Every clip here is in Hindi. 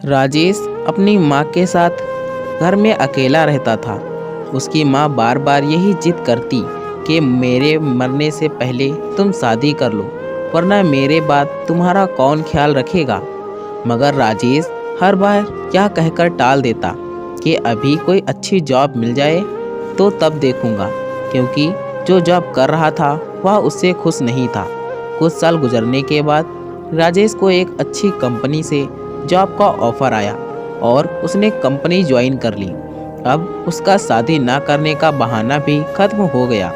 राजेश अपनी माँ के साथ घर में अकेला रहता था। उसकी माँ बार बार यही जिद करती कि मेरे मरने से पहले तुम शादी कर लो, वरना मेरे बाद तुम्हारा कौन ख्याल रखेगा। मगर राजेश हर बार यह कहकर टाल देता कि अभी कोई अच्छी जॉब मिल जाए तो तब देखूंगा, क्योंकि जो जॉब कर रहा था वह उससे खुश नहीं था। कुछ साल गुजरने के बाद राजेश को एक अच्छी कंपनी से जॉब का ऑफर आया और उसने कंपनी ज्वाइन कर ली। अब उसका शादी ना करने का बहाना भी खत्म हो गया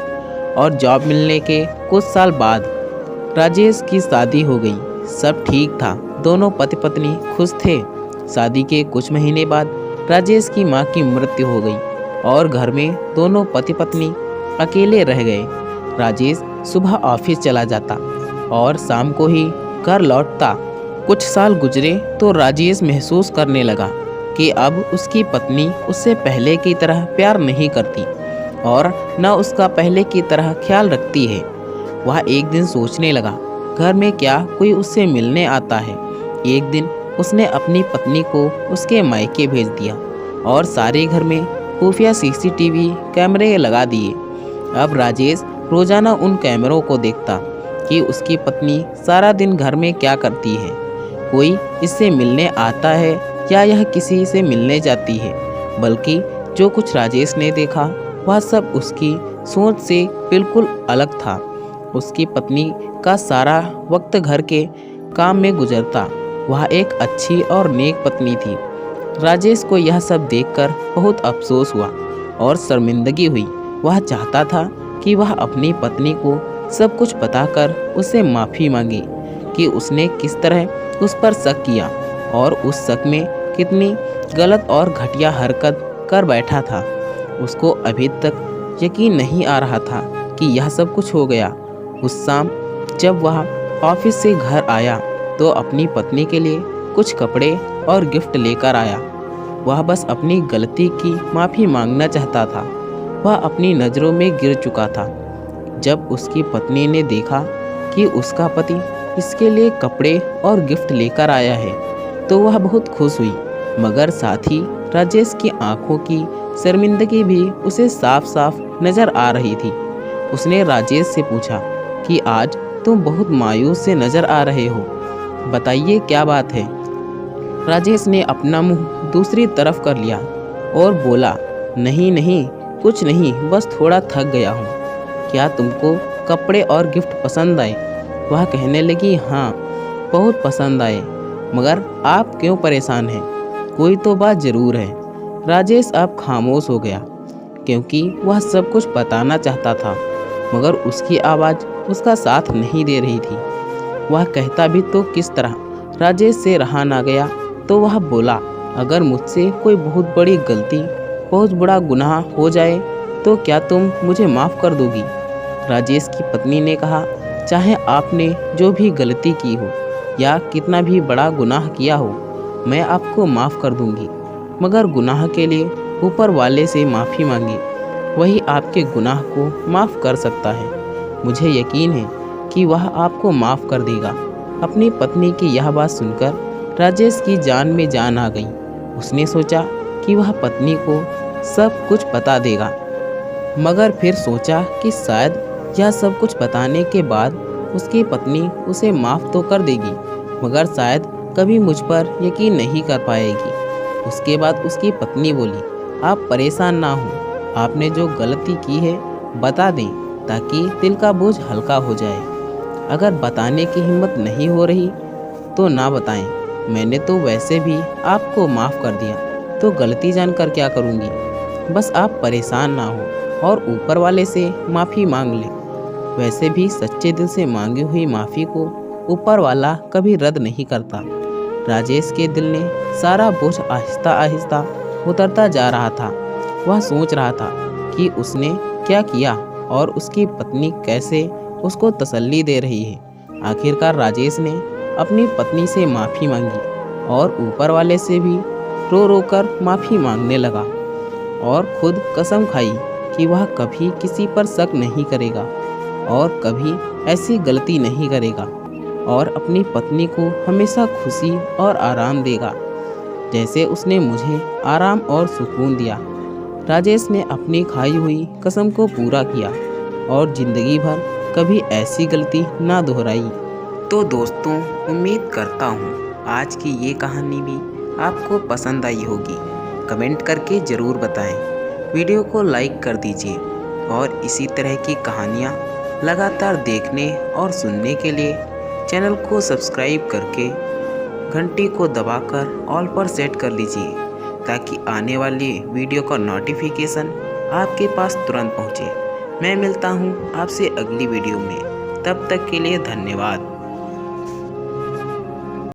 और जॉब मिलने के कुछ साल बाद राजेश की शादी हो गई। सब ठीक था, दोनों पति पत्नी खुश थे। शादी के कुछ महीने बाद राजेश की मां की मृत्यु हो गई और घर में दोनों पति पत्नी अकेले रह गए। राजेश सुबह ऑफिस चला जाता और शाम को ही घर लौटता। कुछ साल गुजरे तो राजेश महसूस करने लगा कि अब उसकी पत्नी उससे पहले की तरह प्यार नहीं करती और न उसका पहले की तरह ख्याल रखती है। वह एक दिन सोचने लगा, घर में क्या कोई उससे मिलने आता है। एक दिन उसने अपनी पत्नी को उसके मायके भेज दिया और सारे घर में खुफिया सीसीटीवी कैमरे लगा दिए। अब राजेश रोजाना उन कैमरों को देखता कि उसकी पत्नी सारा दिन घर में क्या करती है, कोई इससे मिलने आता है या यह किसी से मिलने जाती है। बल्कि जो कुछ राजेश ने देखा वह सब उसकी सोच से बिल्कुल अलग था। उसकी पत्नी का सारा वक्त घर के काम में गुजरता। वह एक अच्छी और नेक पत्नी थी। राजेश को यह सब देखकर बहुत अफसोस हुआ और शर्मिंदगी हुई। वह चाहता था कि वह अपनी पत्नी को सब कुछ बताकर उससे माफ़ी मांगे कि उसने किस तरह उस पर शक किया और उस शक में कितनी गलत और घटिया हरकत कर बैठा था। उसको अभी तक यकीन नहीं आ रहा था कि यह सब कुछ हो गया। उस शाम जब वह ऑफिस से घर आया तो अपनी पत्नी के लिए कुछ कपड़े और गिफ्ट लेकर आया। वह बस अपनी गलती की माफ़ी मांगना चाहता था। वह अपनी नज़रों में गिर चुका था। जब उसकी पत्नी ने देखा कि उसका पति इसके लिए कपड़े और गिफ्ट लेकर आया है तो वह बहुत खुश हुई। मगर साथ ही राजेश की आंखों की शर्मिंदगी भी उसे साफ साफ नज़र आ रही थी। उसने राजेश से पूछा कि आज तुम बहुत मायूस से नज़र आ रहे हो, बताइए क्या बात है। राजेश ने अपना मुंह दूसरी तरफ कर लिया और बोला, नहीं नहीं, कुछ नहीं, बस थोड़ा थक गया हूँ। क्या तुमको कपड़े और गिफ्ट पसंद आए? वह कहने लगी, हाँ बहुत पसंद आए, मगर आप क्यों परेशान हैं? कोई तो बात ज़रूर है। राजेश अब खामोश हो गया क्योंकि वह सब कुछ बताना चाहता था, मगर उसकी आवाज़ उसका साथ नहीं दे रही थी। वह कहता भी तो किस तरह। राजेश से रहा ना गया तो वह बोला, अगर मुझसे कोई बहुत बड़ी गलती, बहुत बड़ा गुनाह हो जाए तो क्या तुम मुझे माफ़ कर दोगी? राजेश की पत्नी ने कहा, चाहे आपने जो भी गलती की हो या कितना भी बड़ा गुनाह किया हो, मैं आपको माफ़ कर दूंगी, मगर गुनाह के लिए ऊपर वाले से माफ़ी मांगी, वही आपके गुनाह को माफ़ कर सकता है। मुझे यकीन है कि वह आपको माफ़ कर देगा। अपनी पत्नी की यह बात सुनकर राजेश की जान में जान आ गई। उसने सोचा कि वह पत्नी को सब कुछ बता देगा, मगर फिर सोचा कि शायद यह सब कुछ बताने के बाद उसकी पत्नी उसे माफ़ तो कर देगी, मगर शायद कभी मुझ पर यकीन नहीं कर पाएगी। उसके बाद उसकी पत्नी बोली, आप परेशान ना हो, आपने जो गलती की है बता दें ताकि दिल का बोझ हल्का हो जाए। अगर बताने की हिम्मत नहीं हो रही तो ना बताएं, मैंने तो वैसे भी आपको माफ़ कर दिया, तो गलती जानकर क्या करूँगी। बस आप परेशान ना हो और ऊपर वाले से माफ़ी मांग लें। वैसे भी सच्चे दिल से मांगी हुई माफ़ी को ऊपर वाला कभी रद्द नहीं करता। राजेश के दिल ने सारा बोझ आहिस्ता आहिस्ता उतरता जा रहा था। वह सोच रहा था कि उसने क्या किया और उसकी पत्नी कैसे उसको तसल्ली दे रही है। आखिरकार राजेश ने अपनी पत्नी से माफ़ी मांगी और ऊपर वाले से भी रो रो कर माफ़ी मांगने लगा और खुद कसम खाई कि वह कभी किसी पर शक नहीं करेगा और कभी ऐसी गलती नहीं करेगा और अपनी पत्नी को हमेशा खुशी और आराम देगा। जैसे उसने मुझे आराम और सुकून दिया। राजेश ने अपनी खाई हुई कसम को पूरा किया और ज़िंदगी भर कभी ऐसी गलती ना दोहराई। तो दोस्तों, उम्मीद करता हूँ आज की ये कहानी भी आपको पसंद आई होगी। कमेंट करके ज़रूर बताएं। वीडियो को लाइक कर दीजिए और इसी तरह की कहानियाँ लगातार देखने और सुनने के लिए चैनल को सब्सक्राइब करके घंटी को दबाकर ऑल पर सेट कर लीजिए, ताकि आने वाली वीडियो का नोटिफिकेशन आपके पास तुरंत पहुँचे। मैं मिलता हूँ आपसे अगली वीडियो में। तब तक के लिए धन्यवाद।